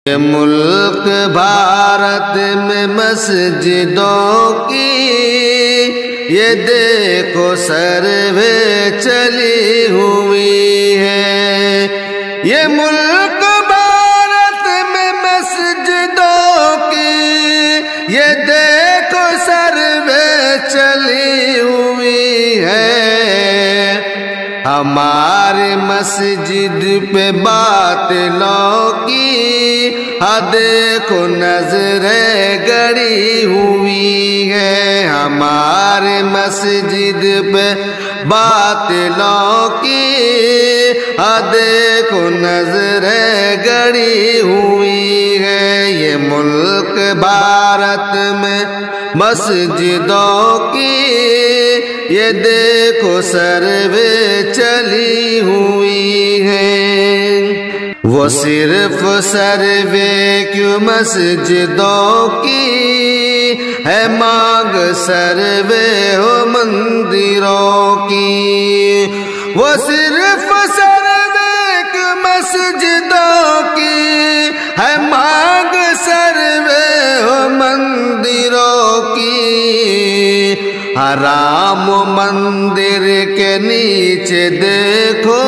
یہ ملک بھارت میں مسجدوں کی یہ دیکھو سروے چلی ہوئی ہے۔ یہ ملک بھارت میں مسجدوں کی یہ دیکھو سروے چلی ہوئی ہے۔ ہماری مسجد پہ باطلوں کی دیکھو نظریں گڑی ہوئی ہے۔ ہمارے مسجد پہ باطلوں کی دیکھو نظریں گڑی ہوئی ہے۔ یہ ملک بھارت میں مسجدوں کی یہ دیکھو سروے چلی ہوئی ہے۔ وہ صرف سروے کیوں مسجدوں کی ہے مانگ سروے ہو مندروں کی۔ وہ صرف سروے کیوں مسجدوں کی ہے مانگ سروے ہو مندروں کی۔ حرام مندر کے نیچے دیکھو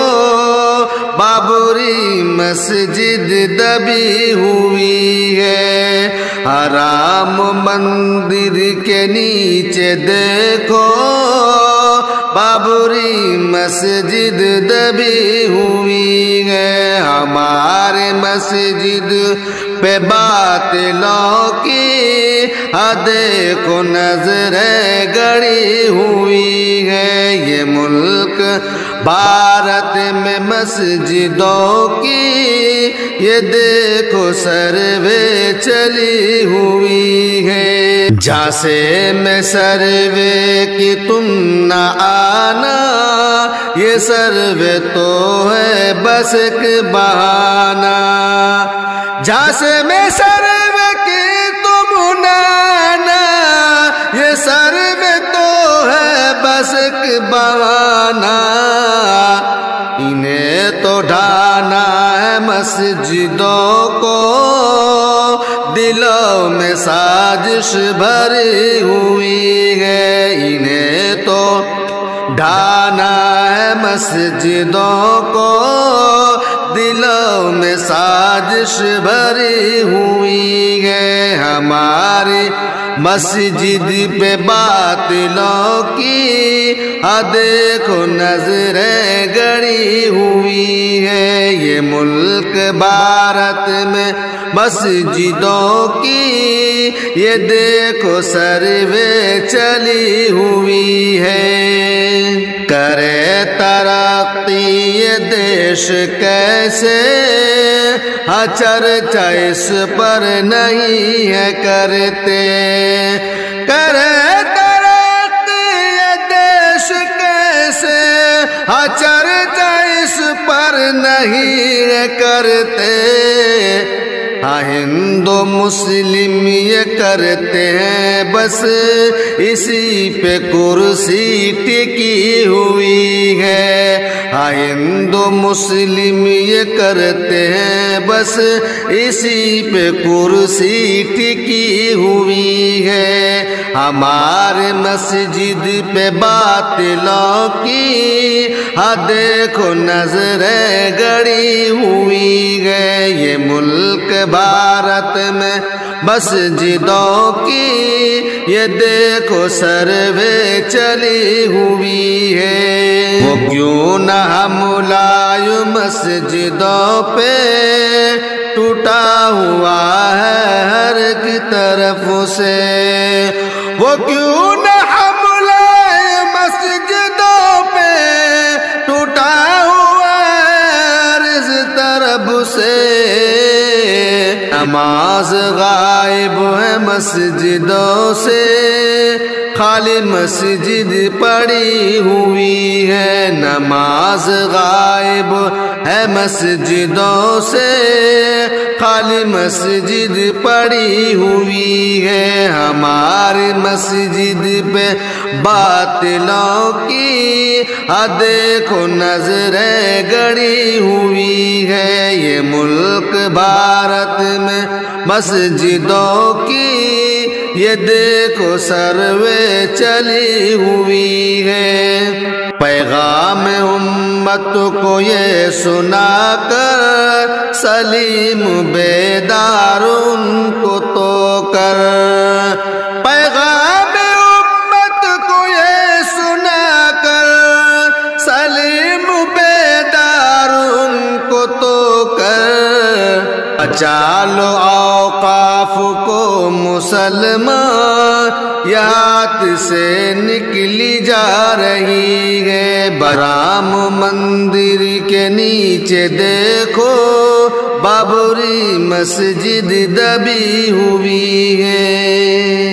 بابری مسجد دبی ہوئی ہے۔ حرام مندر کے نیچے دیکھو بابری مسجد دبی ہوئی ہے۔ ہمارے مسجد پہ باطلوں کی دیکھو نظریں گڑی ہوئی ہے۔ یہ ملک بھارت میں مسجدوں کی یہ دیکھو سروے چلی ہوئی ہے۔ جھانسے میں سروے کی تم نہ آنا یہ سروے تو ہے بس ایک بہانہ۔ جھانسے میں سروے کی تم نہ آنا یہ سروے تو ہے بس ایک بہانہ۔ انہیں تو ڈھانا ہے مسجدوں کو دلوں میں سازش بھری ہوئی ہے۔ انہیں تو ڈھانا ہے مسجدوں کو دلوں میں سازش بھری ہوئی ہے۔ ہماری مسجد پہ باطلوں کی دیکھو نظریں گڑی ہوئی ہے۔ یہ ملک بھارت میں مسجدوں کی یہ دیکھو سروے چلی ہوئی ہے۔ کرے ترقی یہ دیش کیسے چرچا اس پر نہیں ہے کرتے۔ کرے ترقی یہ دیش کیسے چرچا اس پر نہیں ہے کرتے۔ ہندو مسلم یہ کرتے ہیں بس اسی پہ کرسی ٹکی ہوئی ہے۔ ہندو مسلم یہ کرتے ہیں بس اسی پہ کرسی ٹکی ہوئی ہے۔ ہمارے مسجد پہ باطلوں کی دیکھو نظریں گڑی ہوئی ہے۔ یہ ملک بھارت میں مسجدوں کی یہ دیکھو سروے چلی ہوئی ہے۔ وہ کیوں نہ حملہ مسجدوں پہ ٹوٹا ہوا ہے ہر ایک طرف سے۔ وہ کیوں نہ حملہ مسجدوں پہ ٹوٹا ہوا ہے ہر اس طرف سے۔ نماز غائب ہے مسجدوں سے خالی مسجد پڑی ہوئی ہے، نماز غائب ہے مسجدوں سے، خالی مسجد پڑی ہوئی ہے، ہماری مسجد پہ باطلوں کی دیکھو نظریں گڑی ہوئی ہے، یہ ملک بھارت میں مسجدوں کی یہ دیکھو سروے چلی ہوئی ہے، پیغام امت کو یہ سنا کر سلیم بیدار ان کو تو کر، پیغام امت کو یہ سنا کر سلیم بیدار ان کو تو کر، بچا لو اوقاف کو مسلمان یہ ہاتھ سے نکلی جا رہی ہے، برام مندر کے نیچے دیکھو بابری مسجد دبی ہوئی ہے۔